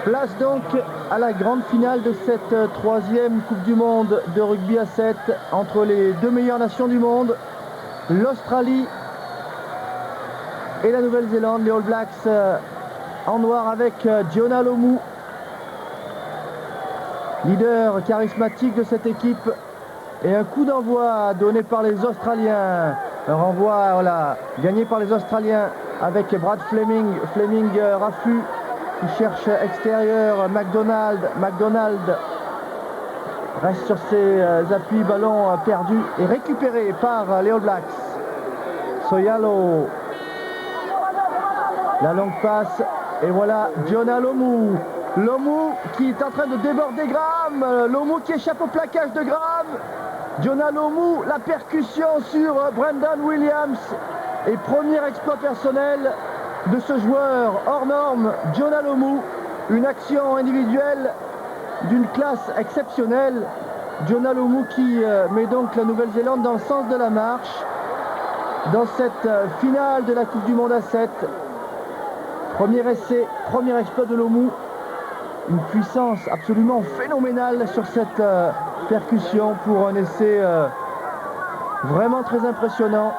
Place donc à la grande finale de cette troisième Coupe du Monde de rugby à 7 entre les deux meilleures nations du monde, l'Australie et la Nouvelle-Zélande. Les All Blacks en noir avec Jonah Lomu, leader charismatique de cette équipe, et un coup d'envoi donné par les Australiens. Un renvoi gagné par les Australiens avec Brad Fleming. Fleming Rafu qui cherche extérieur. McDonald reste sur ses appuis. Ballon perdu et récupéré par les All Blacks. Soyalo, la longue passe, et voilà Jonah Lomu. Lomu qui est en train de déborder Graham. Lomu qui échappe au plaquage de Graham. Jonah Lomu, la percussion sur Brendan Williams, et premier exploit personnel de ce joueur hors norme, Jonah Lomu. Une action individuelle d'une classe exceptionnelle. Jonah Lomu qui met donc la Nouvelle-Zélande dans le sens de la marche dans cette finale de la Coupe du Monde à 7. Premier essai, premier exploit de Lomu. Une puissance absolument phénoménale sur cette percussion pour un essai vraiment très impressionnant.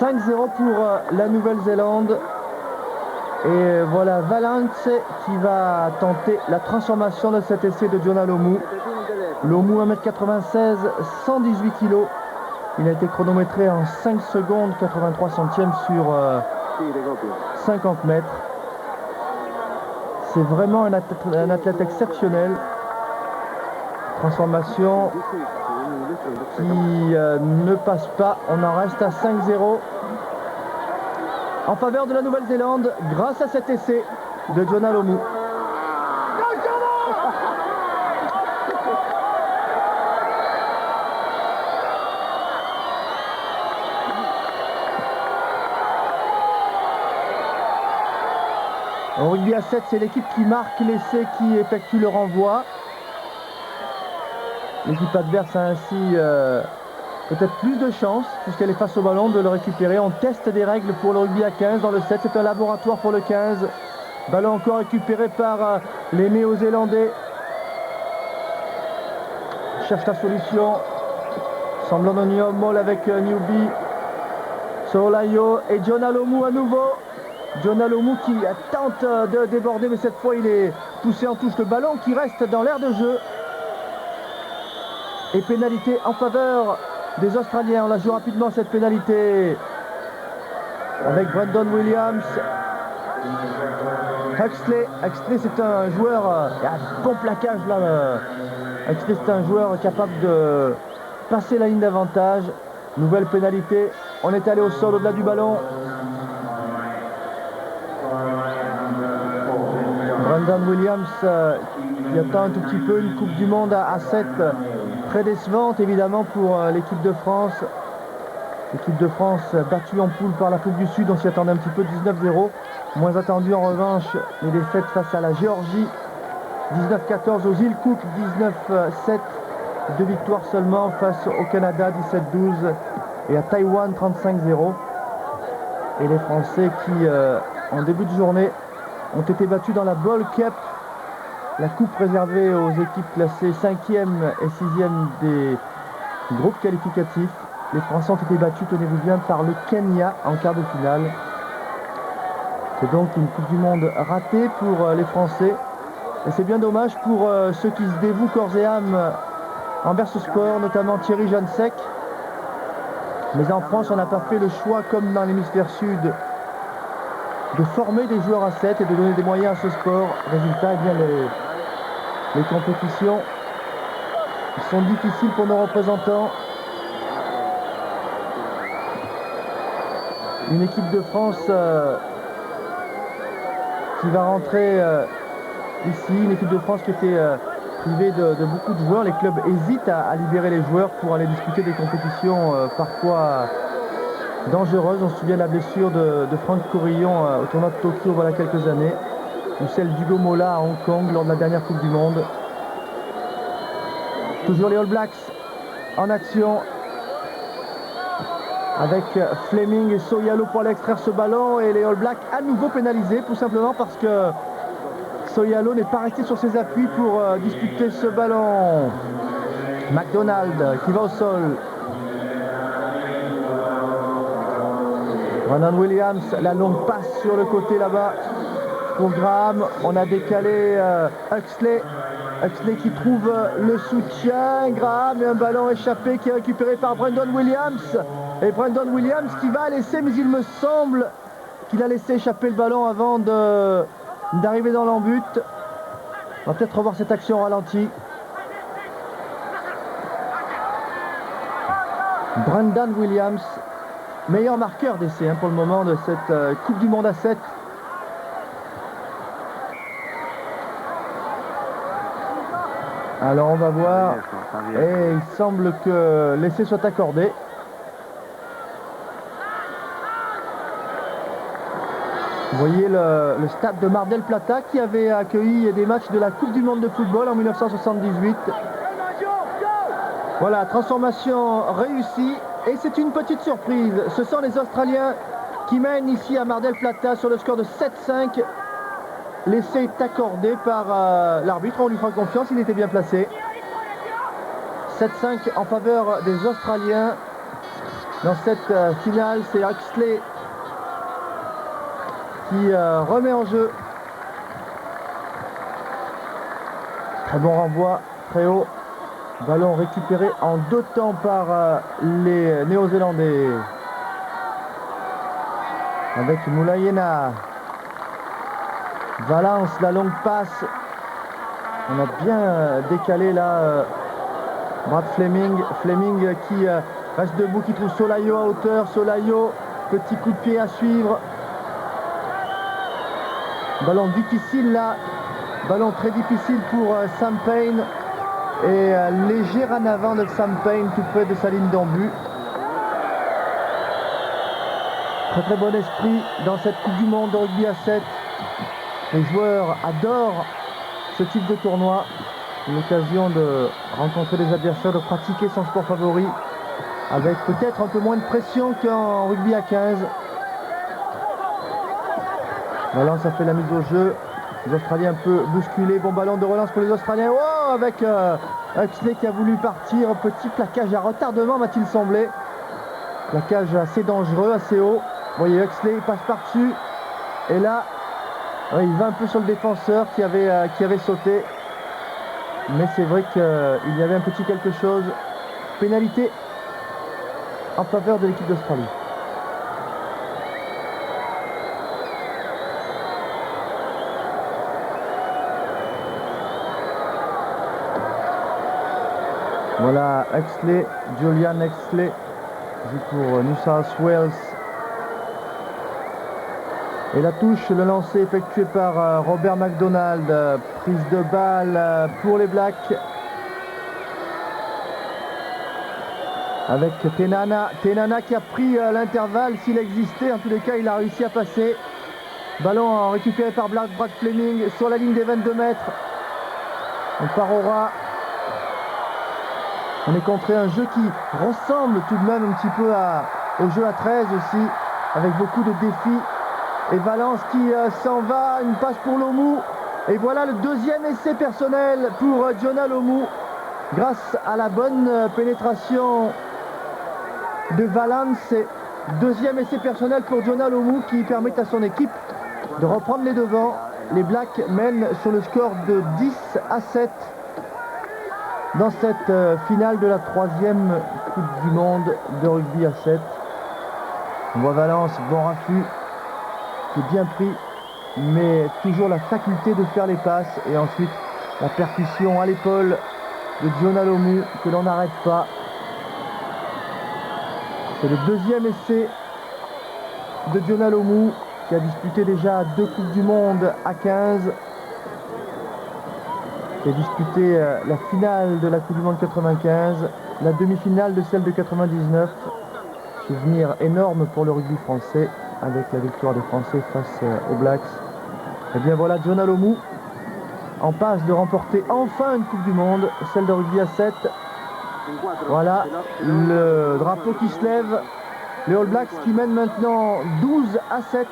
5-0 pour la Nouvelle-Zélande. Et voilà Valence qui va tenter la transformation de cet essai de Jonah Lomu. Lomu 1m96, 118 kg. Il a été chronométré en 5 secondes 83 centièmes sur 50 mètres. C'est vraiment un athlète exceptionnel. Transformation qui ne passe pas. On en reste à 5-0 en faveur de la Nouvelle-Zélande grâce à cet essai de Jonah Lomu. Au rugby à 7, c'est l'équipe qui marque l'essai qui effectue le renvoi. L'équipe adverse a ainsi peut-être plus de chance, puisqu'elle est face au ballon, de le récupérer. On teste des règles pour le rugby à 15 dans le 7. C'est un laboratoire pour le 15. Ballon encore récupéré par les Néo-Zélandais. Cherche la solution. Semblant de molle avec Newby. Solayo et Jonah Lomu à nouveau. Jonah Lomu qui tente de déborder, mais cette fois il est poussé en touche. Le ballon qui reste dans l'aire de jeu. Et pénalité en faveur des Australiens. On la joue rapidement cette pénalité avec Brendan Williams. Huxley c'est un joueur, il y a un bon plaquage là. Huxley c'est un joueur capable de passer la ligne d'avantage. Nouvelle pénalité. On est allé au sol au-delà du ballon. Brendan Williams qui attend un tout petit peu. Une Coupe du Monde à 7 très décevante évidemment pour l'équipe de France. L'équipe de France battue en poule par l'Afrique du Sud, on s'y attendait un petit peu. 19-0. Moins attendu en revanche les défaites face à la Géorgie. 19-14 aux îles Cook. 19-7. 2 victoires seulement face au Canada. 17-12. Et à Taïwan 35-0. Et les Français qui en début de journée ont été battus dans la Ball Cup, la coupe réservée aux équipes classées 5e et 6e des groupes qualificatifs. Les Français ont été battus, tenez-vous bien, par le Kenya en quart de finale. C'est donc une Coupe du Monde ratée pour les Français. Et c'est bien dommage pour ceux qui se dévouent corps et âme envers ce sport, notamment Thierry Jansec. Mais en France, on n'a pas fait le choix, comme dans l'hémisphère sud, de former des joueurs à 7 et de donner des moyens à ce sport. Résultat, eh bien, les compétitions sont difficiles pour nos représentants. Une équipe de France qui va rentrer ici, une équipe de France qui était privée de beaucoup de joueurs. Les clubs hésitent à libérer les joueurs pour aller disputer des compétitions parfois dangereuse. On se souvient de la blessure de Franck Corillon au tournoi de Tokyo voilà quelques années, ou celle d'Hugo Mola à Hong Kong lors de la dernière Coupe du Monde. Toujours les All Blacks en action avec Fleming et Soyalo pour aller extraire ce ballon, et les All Blacks à nouveau pénalisés, tout simplement parce que Soyalo n'est pas resté sur ses appuis pour disputer ce ballon. McDonald qui va au sol. Brandon Williams, la longue passe sur le côté là-bas pour Graham. On a décalé Huxley. Huxley qui trouve le soutien. Graham et un ballon échappé qui est récupéré par Brandon Williams. Et Brandon Williams qui va laisser, mais il me semble qu'il a laissé échapper le ballon avant d'arriver dans l'embut. On va peut-être revoir cette action au ralenti. Brandon Williams, meilleur marqueur d'essai pour le moment de cette Coupe du Monde à 7. Alors on va voir, et il semble que l'essai soit accordé. Vous voyez le stade de Mar del Plata qui avait accueilli des matchs de la Coupe du Monde de football en 1978. Voilà, transformation réussie et c'est une petite surprise. Ce sont les Australiens qui mènent ici à Mar del Plata sur le score de 7-5. L'essai est accordé par l'arbitre, on lui fera confiance, il était bien placé. 7-5 en faveur des Australiens. Dans cette finale, c'est Huxley qui remet en jeu. Très bon renvoi, très haut. Ballon récupéré en 2 temps par les Néo-Zélandais. Avec Moulayena. Valence, la longue passe. On a bien décalé là Brad Fleming. Fleming qui reste debout, qui trouve Solayo à hauteur. Solayo, petit coup de pied à suivre. Ballon difficile là. Ballon très difficile pour Sam Payne. Et léger en avant de Sam Payne tout près de sa ligne d'en-but. Très très bon esprit dans cette Coupe du Monde de rugby à 7. Les joueurs adorent ce type de tournoi. L'occasion de rencontrer des adversaires, de pratiquer son sport favori avec peut-être un peu moins de pression qu'en rugby à 15. Voilà, ça fait la mise au jeu. Les Australiens un peu bousculés. Bon ballon de relance pour les Australiens. Oh, avec Huxley qui a voulu partir. Petit plaquage à retardement, m'a-t-il semblé. Plaquage assez dangereux, assez haut. Vous voyez, Huxley il passe par-dessus. Et là, ouais, il va un peu sur le défenseur qui avait sauté. Mais c'est vrai qu'il y avait un petit quelque chose. Pénalité en faveur de l'équipe d'Australie. Voilà, Huxley, Julian Huxley, joue pour New South Wales. Et la touche, le lancer effectué par Robert McDonald. Prise de balle pour les Blacks. Avec Tenana. Tenana qui a pris l'intervalle s'il existait. En tous les cas, il a réussi à passer. Ballon récupéré par Brad Fleming sur la ligne des 22 mètres. On part au ras. On est contre un jeu qui ressemble tout de même un petit peu au jeu à 13 aussi, avec beaucoup de défis. Et Valence qui s'en va, une passe pour Lomu. Et voilà le deuxième essai personnel pour Jonah Lomu, grâce à la bonne pénétration de Valence. Deuxième essai personnel pour Jonah Lomu qui permet à son équipe de reprendre les devants. Les Blacks mènent sur le score de 10-7. Dans cette finale de la 3e Coupe du Monde de rugby à 7. On voit Valence, bon raffut, qui est bien pris, mais toujours la faculté de faire les passes. Et ensuite, la percussion à l'épaule de Jonah Lomu, que l'on n'arrête pas. C'est le deuxième essai de Jonah Lomu, qui a disputé déjà 2 Coupes du Monde à 15. Qui a disputé la finale de la Coupe du Monde 95, la demi-finale de celle de 99. Souvenir énorme pour le rugby français avec la victoire des Français face aux Blacks. Et bien voilà, Jonah Lomu en passe de remporter enfin une Coupe du Monde, celle de rugby à 7. Voilà le drapeau qui se lève. Les All Blacks qui mènent maintenant 12-7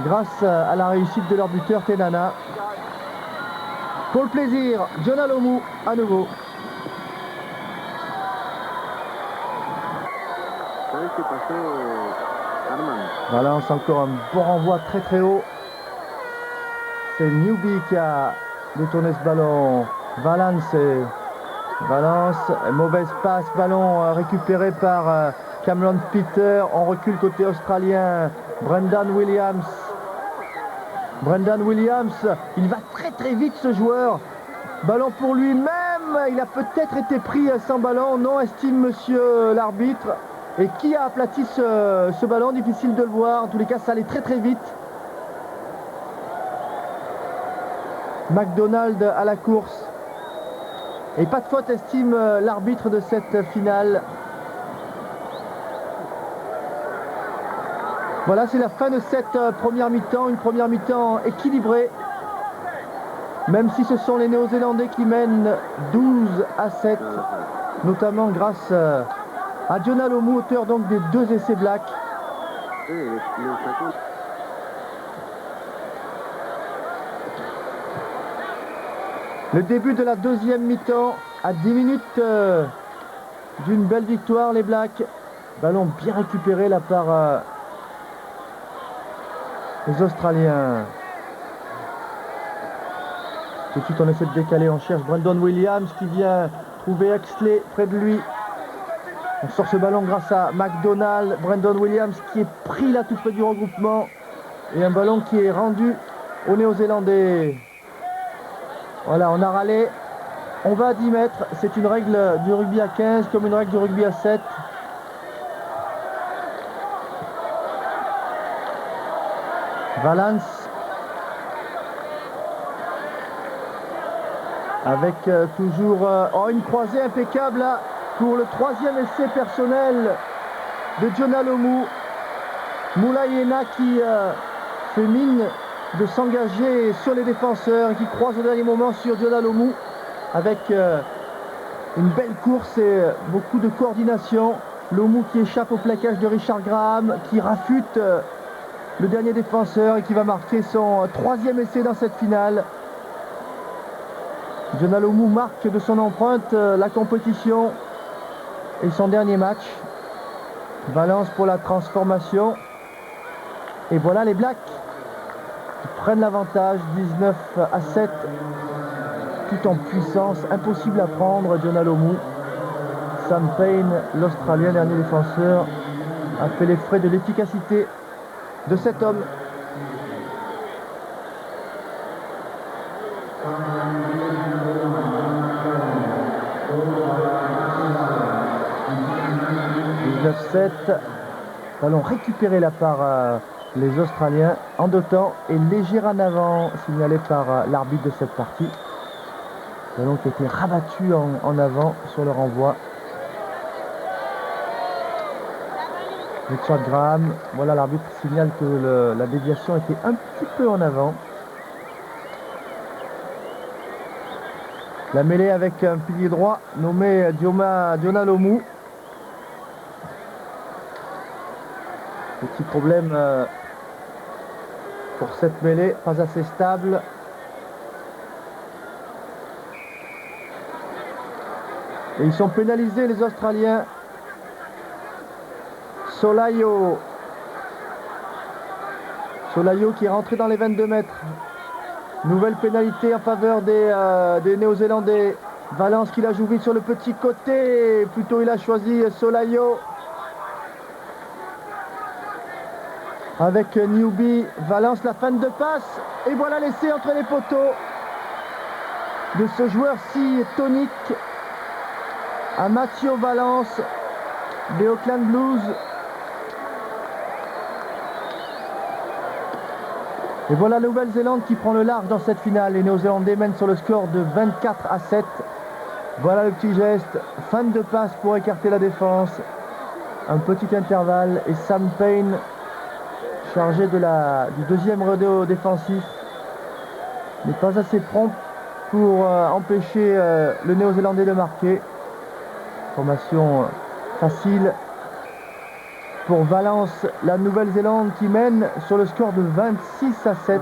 grâce à la réussite de leur buteur Tenana. Pour le plaisir, John Alomou à nouveau. Valence, encore un bon renvoi très très haut. C'est Newby qui a détourné ce ballon. Valence, mauvaise passe, ballon récupéré par Cameron Peter. On recule côté australien. Brendan Williams, il va très très vite ce joueur. Ballon pour lui-même, il a peut-être été pris sans ballon. Non, estime monsieur l'arbitre. Et qui a aplati ce ballon? Difficile de le voir. En tous les cas, ça allait très très vite. McDonald à la course. Et pas de faute, estime l'arbitre de cette finale. Voilà, c'est la fin de cette première mi-temps. Une première mi-temps équilibrée. Même si ce sont les Néo-Zélandais qui mènent 12-7. Notamment grâce à John Alomou, auteur donc des 2 essais Black. Le début de la deuxième mi-temps, à 10 minutes d'une belle victoire, les Blacks. Ballon bien récupéré là par les Australiens. Tout de suite on essaie de décaler, on cherche Brandon Williams qui vient trouver Exley près de lui. On sort ce ballon grâce à McDonald. Brandon Williams qui est pris là tout près du regroupement. Et un ballon qui est rendu aux Néo-Zélandais. Voilà, on a râlé. On va à 10 mètres. C'est une règle du rugby à 15 comme une règle du rugby à 7. Valence. Avec toujours une croisée impeccable là, pour le 3e essai personnel de John Alomou. Moulaïena qui fait mine de s'engager sur les défenseurs et qui croise au dernier moment sur John Alomou avec une belle course et beaucoup de coordination. Lomou qui échappe au plaquage de Richard Graham, qui rafute le dernier défenseur et qui va marquer son 3e essai dans cette finale. John Alomou marque de son empreinte la compétition et son dernier match. Valence pour la transformation. Et voilà les Blacks qui prennent l'avantage, 19-7, tout en puissance, impossible à prendre. John Alomou, Sam Payne, l'Australien, dernier défenseur, a fait les frais de l'efficacité de cet homme. Ballon récupéré là par les Australiens en 2 temps et léger en avant signalé par l'arbitre de cette partie. Ballon qui a été rabattu en avant sur le renvoi. Richard Graham, voilà, l'arbitre signale que la déviation était un petit peu en avant. La mêlée avec un pilier droit nommé John Alomou. Petit problème pour cette mêlée, pas assez stable. Et ils sont pénalisés les Australiens. Solaio qui est rentré dans les 22 mètres. Nouvelle pénalité en faveur des Néo-Zélandais. Valence qui la joue vite sur le petit côté. Plutôt il a choisi Solaio. Avec Newby, Valence, la fin de passe. Et voilà l'essai entre les poteaux de ce joueur si tonique, à Mathieu Valence des Auckland Blues. Et voilà la Nouvelle-Zélande qui prend le large dans cette finale. Les Néo-Zélandais mènent sur le score de 24-7. Voilà le petit geste. Fin de passe pour écarter la défense. Un petit intervalle et Sam Payne chargé du 2e rodéo défensif n'est pas assez prompt pour empêcher le Néo-Zélandais de marquer. Formation facile pour Valence, la Nouvelle-Zélande qui mène sur le score de 26-7.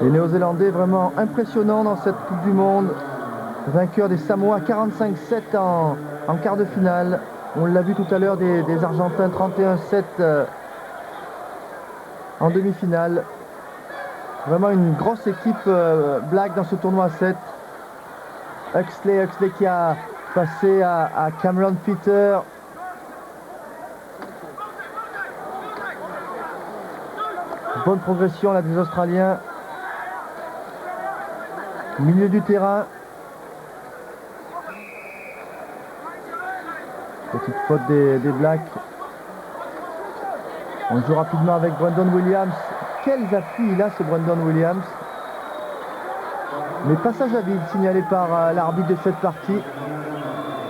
Les Néo-Zélandais vraiment impressionnants dans cette Coupe du Monde. Vainqueurs des Samoa 45-7 en quart de finale. On l'a vu tout à l'heure des Argentins 31-7 en demi-finale. Vraiment une grosse équipe Black dans ce tournoi à 7. Huxley qui a passé à Cameron Peter. Bonne progression là des Australiens. Milieu du terrain. Petite faute des Blacks. On joue rapidement avec Brandon Williams. Quels appuis il a ce Brandon Williams. Mais passage à vide signalé par l'arbitre de cette partie.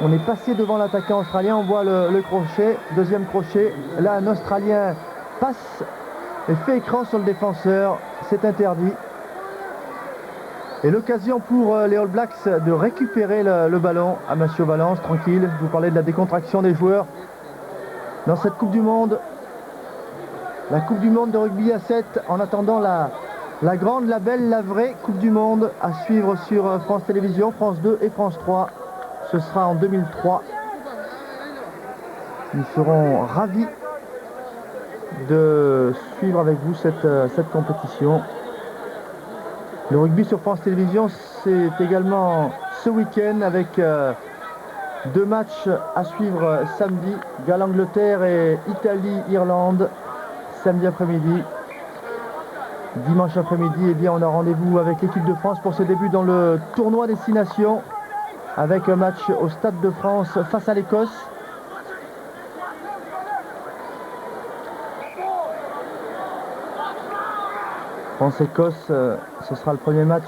On est passé devant l'attaquant australien. On voit le crochet. Deuxième crochet. Là un Australien passe et fait écran sur le défenseur. C'est interdit. Et l'occasion pour les All Blacks de récupérer le ballon à Mathieu Valence, tranquille. Je vous parlais de la décontraction des joueurs dans cette Coupe du Monde. La Coupe du Monde de rugby à 7, en attendant la grande, la belle, la vraie Coupe du Monde à suivre sur France Télévisions, France 2 et France 3. Ce sera en 2003. Nous serons ravis de suivre avec vous cette compétition. Le rugby sur France Télévisions, c'est également ce week-end avec 2 matchs à suivre samedi. Galles-Angleterre et Italie-Irlande, samedi après-midi. Dimanche après-midi, eh bien, on a rendez-vous avec l'équipe de France pour ses débuts dans le tournoi Destination, avec un match au Stade de France face à l'Écosse. France-Écosse, ce sera le premier match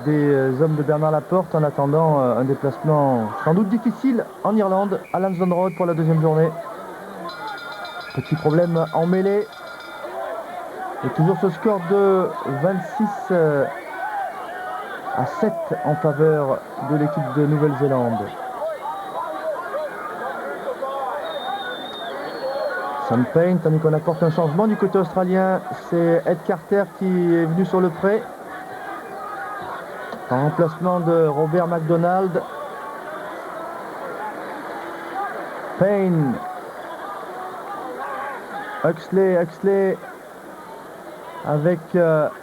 des hommes de Bernard Laporte en attendant un déplacement sans doute difficile en Irlande, à Lansdowne Road pour la deuxième journée. Petit problème en mêlée. Et toujours ce score de 26 à 7 en faveur de l'équipe de Nouvelle-Zélande. Sam Payne, tandis qu'on apporte un changement du côté australien, c'est Ed Carter qui est venu sur le pré en remplacement de Robert McDonald. Payne, Huxley avec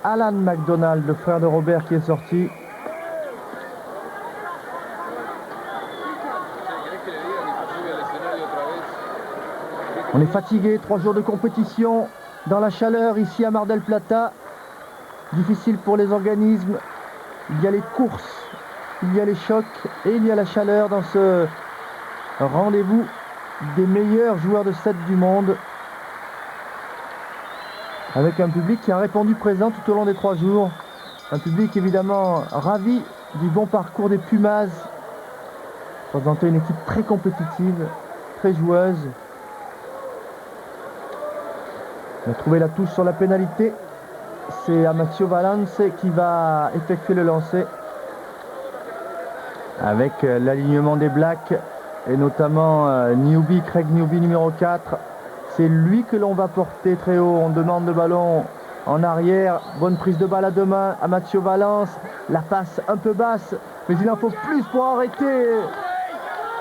Alan McDonald, le frère de Robert, qui est sorti. On est fatigué, 3 jours de compétition dans la chaleur ici à Mar del Plata. Difficile pour les organismes. Il y a les courses, il y a les chocs et il y a la chaleur dans ce rendez-vous des meilleurs joueurs de 7 du monde. Avec un public qui a répondu présent tout au long des 3 jours. Un public évidemment ravi du bon parcours des Pumas. Présenter une équipe très compétitive, très joueuse. On a trouvé la touche sur la pénalité. C'est Mathieu Valence qui va effectuer le lancer. Avec l'alignement des Blacks et notamment Craig Newby numéro 4. C'est lui que l'on va porter très haut. On demande le ballon en arrière. Bonne prise de balle à 2 mains à Mathieu Valence. La passe un peu basse, mais il en faut plus pour arrêter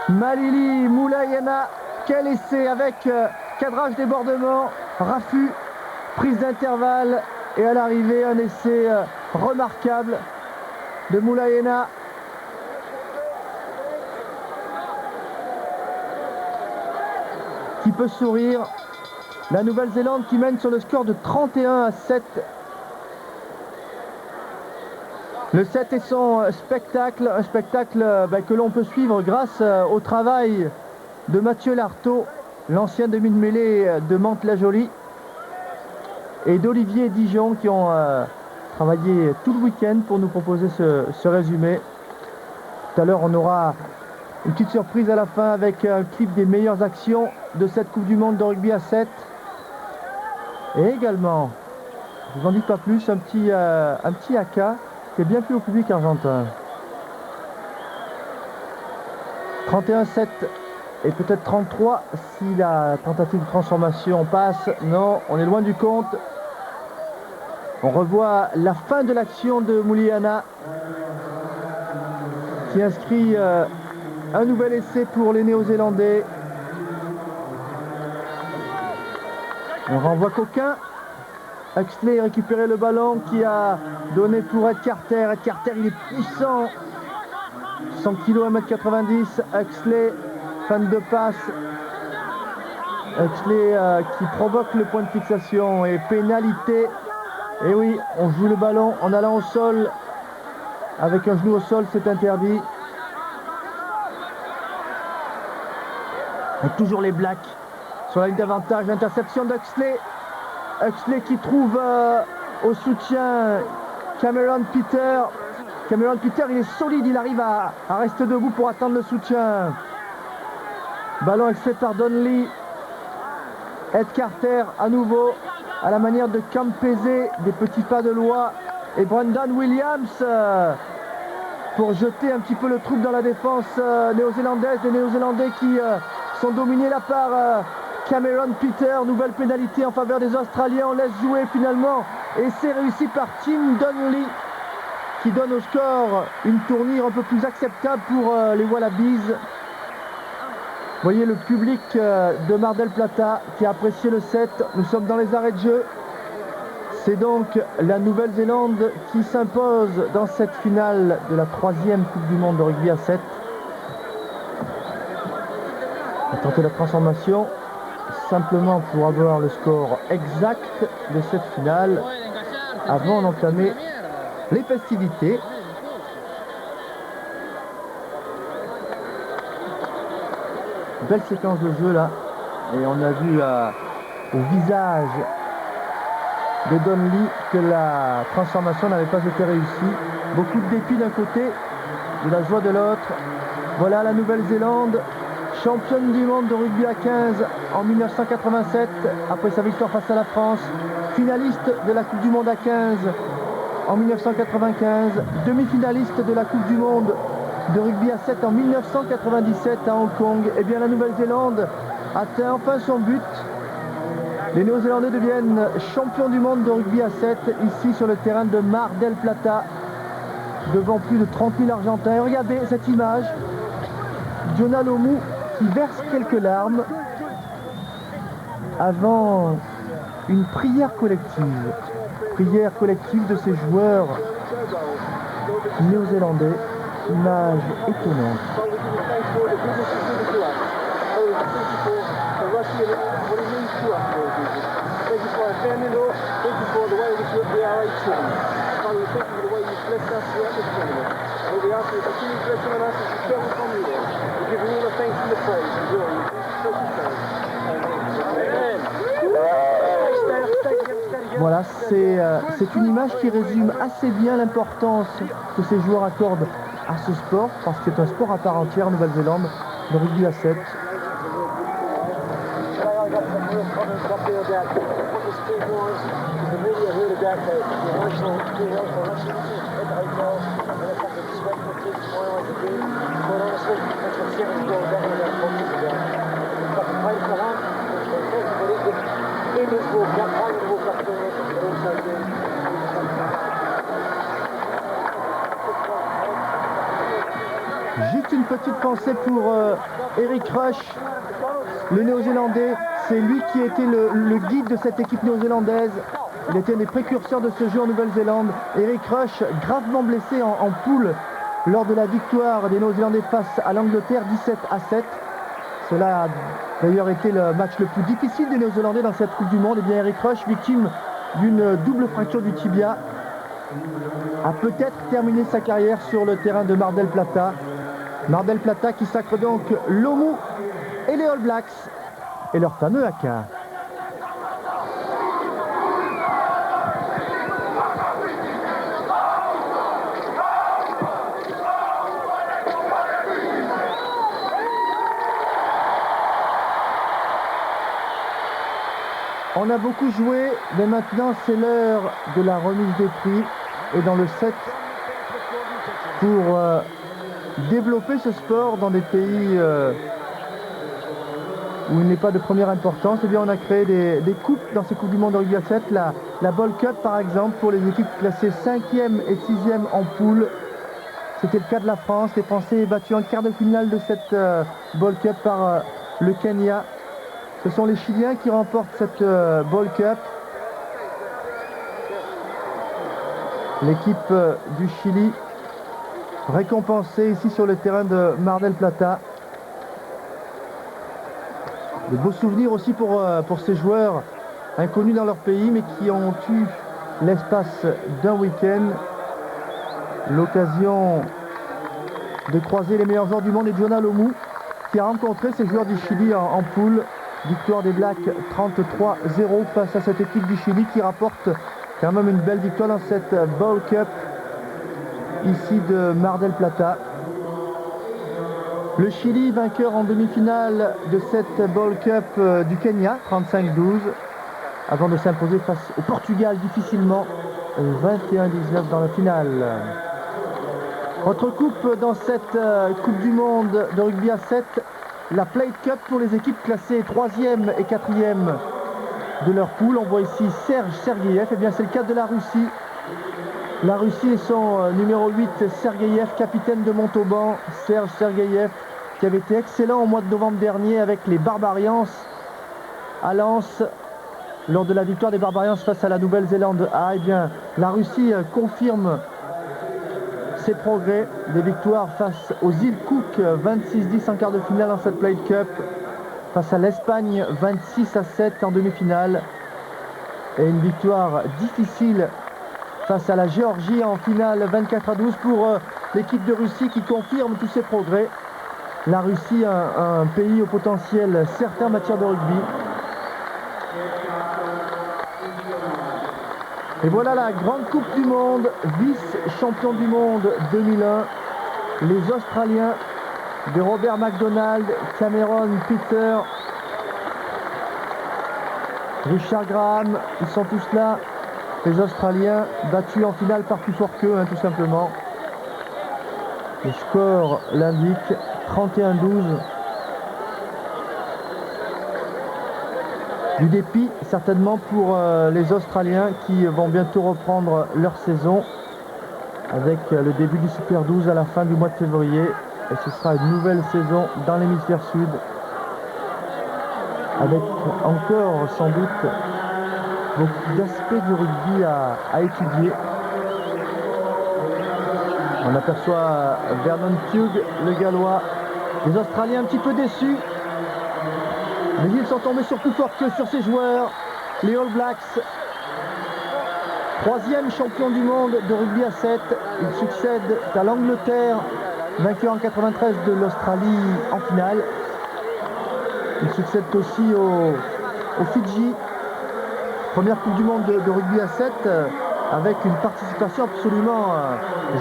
Malili Moulayena. Quel essai avec cadrage débordement, raffut, prise d'intervalle et à l'arrivée un essai remarquable de Moulayena. Qui peut sourire. La Nouvelle-Zélande qui mène sur le score de 31 à 7. Le 7 est son spectacle, un spectacle que l'on peut suivre grâce au travail de Mathieu Lartaud, l'ancien demi-de-mêlée de Mantes-la-Jolie, et d'Olivier Dijon qui ont travaillé tout le week-end pour nous proposer ce résumé. Tout à l'heure, on aura une petite surprise à la fin avec un clip des meilleures actions de cette Coupe du Monde de rugby à 7. Et également, je vous en dis pas plus, un petit AK qui est bien plu au public argentin. 31-7 et peut-être 33 si la tentative de transformation passe. Non, on est loin du compte. On revoit la fin de l'action de Muliana qui inscrit un nouvel essai pour les Néo-Zélandais. On renvoie Coquin. Huxley a récupéré le ballon qui a donné pour Ed Carter. Ed Carter, il est puissant. 100 kg, 1m90. Huxley, fan de passe. Huxley qui provoque le point de fixation et pénalité. Et oui, on joue le ballon en allant au sol. Avec un genou au sol, c'est interdit. Et toujours les Blacks sur la ligne d'avantage. L'interception d'Huxley. Huxley qui trouve au soutien Cameron Peter. Cameron Peter, il est solide, il arrive à rester debout pour attendre le soutien. Ballon extrait par Donnelly. Ed Carter à nouveau à la manière de Campese, des petits pas de loi. Et Brendan Williams pour jeter un petit peu le trouble dans la défense néo-zélandaise. Les Néo-Zélandais qui sont dominés là par Cameron Peter. Nouvelle pénalité en faveur des Australiens. On laisse jouer finalement. Et c'est réussi par Tim Donnelly qui donne au score une tournure un peu plus acceptable pour les Wallabies. Vous voyez le public de Mar del Plata qui a apprécié le set. Nous sommes dans les arrêts de jeu. C'est donc la Nouvelle-Zélande qui s'impose dans cette finale de la 3e Coupe du Monde de rugby à 7. On va tenter la transformation simplement pour avoir le score exact de cette finale avant d'entamer les festivités. Belle séquence de jeu là, et on a vu au visage de Donnelly que la transformation n'avait pas été réussie. Beaucoup de dépit d'un côté, de la joie de l'autre. Voilà la Nouvelle-Zélande, championne du monde de rugby à 15 en 1987, après sa victoire face à la France, finaliste de la Coupe du Monde à 15 en 1995, demi-finaliste de la Coupe du Monde de rugby à 7 en 1997 à Hong Kong. Et bien la Nouvelle-Zélande atteint enfin son but. Les Néo-Zélandais deviennent champions du monde de rugby à 7 ici sur le terrain de Mar del Plata devant plus de 30 000 Argentins. Et regardez cette image, Jonah Lomu qui verse quelques larmes avant une prière collective de ces joueurs néo-zélandais. Image étonnante. Voilà, c'est une image qui résume assez bien l'importance que ces joueurs accordent à ce sport, parce que c'est un sport à part entière en Nouvelle-Zélande, le rugby à 7. Juste une petite pensée pour Eric Rush, le néo-zélandais. C'est lui qui a été le guide de cette équipe néo-zélandaise. Il était un des précurseurs de ce jeu en Nouvelle-Zélande. Eric Rush, gravement blessé en poule lors de la victoire des Néo-Zélandais face à l'Angleterre 17-7. Cela a d'ailleurs été le match le plus difficile des Néo-Zélandais dans cette Coupe du Monde. Et bien Eric Rush, victime d'une double fracture du tibia, a peut-être terminé sa carrière sur le terrain de Mar del Plata. Mar del Plata qui sacre donc Lomu et les All Blacks et leur fameux haka. On a beaucoup joué, mais maintenant c'est l'heure de la remise des prix. Et dans le set, pour développer ce sport dans des pays où il n'est pas de première importance, eh bien on a créé des coupes dans ces Coupes du Monde de rugby à 7. La Ball Cup par exemple pour les équipes classées 5e et 6e en poule. C'était le cas de la France. Les Français battus en quart de finale de cette Ball Cup par le Kenya. Ce sont les Chiliens qui remportent cette Ball Cup. L'équipe du Chili récompensée ici sur le terrain de Mar del Plata. De beaux souvenirs aussi pour ces joueurs inconnus dans leur pays mais qui ont eu l'espace d'un week-end l'occasion de croiser les meilleurs joueurs du monde et Jonah Lomu qui a rencontré ces joueurs du Chili en poule. Victoire des Blacks 33-0 face à cette équipe du Chili qui rapporte quand même une belle victoire dans cette Ball Cup ici de Mar del Plata. Le Chili vainqueur en demi-finale de cette Ball Cup du Kenya 35-12 avant de s'imposer face au Portugal difficilement 21-19 dans la finale. Autre coupe dans cette Coupe du Monde de rugby à 7, la Plate Cup pour les équipes classées 3e et 4e de leur poule. On voit ici Serge Sergeyev, et bien c'est le cas de la Russie. La Russie et son numéro 8, Sergeyev, capitaine de Montauban. Serge Sergeyev qui avait été excellent au mois de novembre dernier avec les Barbarians à Lens lors de la victoire des Barbarians face à la Nouvelle-Zélande. Ah, et bien la Russie confirme ses progrès, des victoires face aux îles Cook 26-10 en quart de finale dans cette Plate Cup, face à l'Espagne 26-7 en demi-finale et une victoire difficile face à la Géorgie en finale 24-12 pour l'équipe de Russie qui confirme tous ses progrès. La Russie, un pays au potentiel certain en matière de rugby. Et voilà la grande Coupe du Monde, vice-champion du monde 2001, les Australiens de Robert McDonald, Cameron Peter, Richard Graham, ils sont tous là, les Australiens battus en finale par plus fort qu'eux, tout simplement. Le score l'indique, 31-12. Du dépit certainement pour les Australiens qui vont bientôt reprendre leur saison avec le début du Super 12 à la fin du mois de février et ce sera une nouvelle saison dans l'hémisphère sud avec encore sans doute beaucoup d'aspects du rugby à étudier. On aperçoit Vernon Pugh, le Gallois, les Australiens un petit peu déçus. Mais ils sont tombés sur plus fort que sur ces joueurs, les All Blacks, 3e champion du monde de rugby à 7. Ils succèdent à l'Angleterre, vainqueur en 93 de l'Australie en finale. Ils succèdent aussi aux Fidji, première Coupe du monde de rugby à 7, avec une participation absolument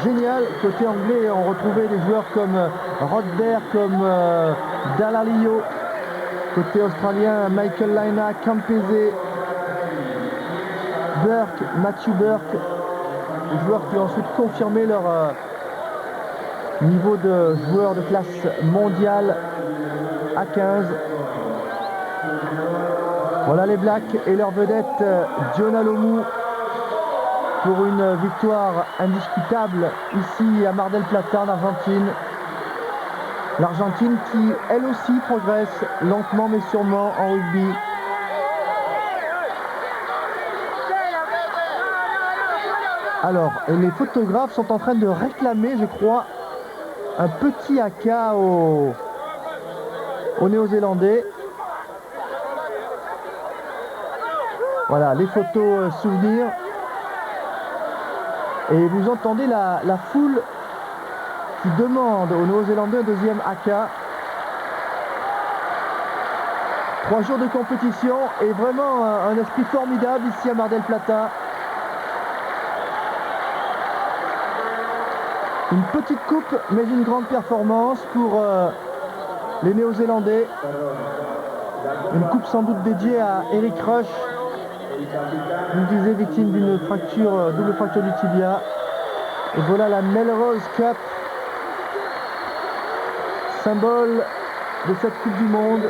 géniale. Côté anglais, on retrouvait des joueurs comme Rodberg, comme Dalalio. Côté australien, Michael Laina, Campese, Burke, Matthew Burke, des joueurs qui ont ensuite confirmé leur niveau de joueur de classe mondiale à 15. Voilà les Blacks et leur vedette Jonah Lomu pour une victoire indiscutable ici à Mar del Plata en Argentine. L'Argentine qui, elle aussi, progresse lentement mais sûrement en rugby. Alors, les photographes sont en train de réclamer, je crois, un petit haka aux Néo-Zélandais. Voilà, les photos souvenirs. Et vous entendez la foule qui demande aux Néo-Zélandais un deuxième haka. 3 jours de compétition et vraiment un esprit formidable ici à Mar del Plata. Une petite coupe mais une grande performance pour les Néo-Zélandais. Une coupe sans doute dédiée à Eric Rush, je vous disais, victime d'une fracture, double fracture du tibia. Et voilà la Melrose Cup, symbole de cette Coupe du Monde.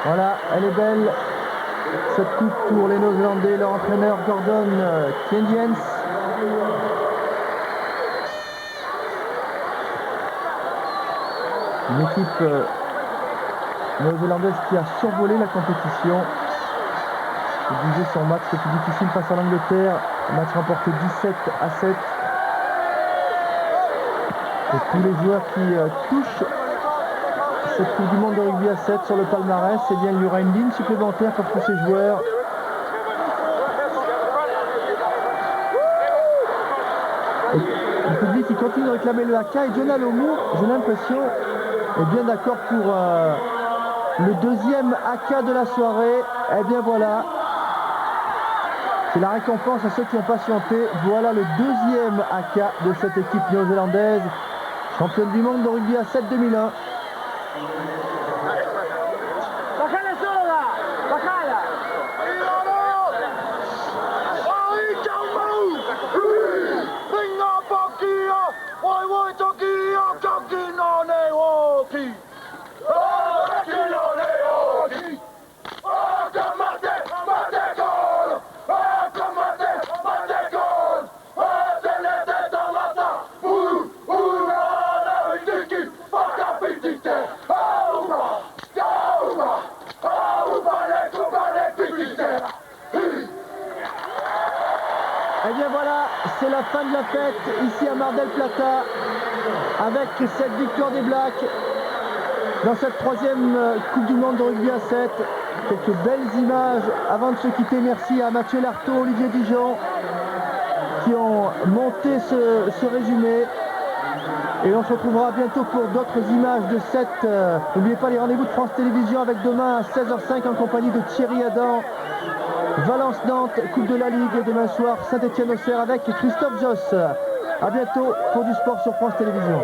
Voilà, elle est belle. Cette coupe pour les Néo-Zélandais, leur entraîneur Gordon Tiendiens. Une équipe néo-zélandaise qui a survolé la compétition. Je disais son match le plus difficile face à l'Angleterre. Un match remporté 17-7. Et tous les joueurs qui touchent cette Coupe du Monde de rugby à 7 sur le palmarès, eh bien, il y aura une ligne supplémentaire pour tous ces joueurs. Et le public qui continue de réclamer le haka, et John Alomour, j'ai l'impression, est bien d'accord pour le deuxième haka de la soirée. Eh bien voilà, c'est la récompense à ceux qui ont patienté. Voilà le deuxième haka de cette équipe néo-zélandaise, championne du monde de rugby à 7 2001. Et bien voilà, c'est la fin de la fête ici à Mar del Plata avec cette victoire des Blacks dans cette troisième Coupe du Monde de rugby à 7. Quelques belles images avant de se quitter. Merci à Mathieu Lartaud, Olivier Dijon qui ont monté ce résumé. Et on se retrouvera bientôt pour d'autres images de 7. N'oubliez pas les rendez-vous de France Télévisions avec demain à 16h05 en compagnie de Thierry Adam. Valence-Nantes, Coupe de la Ligue, demain soir, Saint-Étienne-Auxerre avec Christophe Josse. A bientôt pour du sport sur France Télévisions.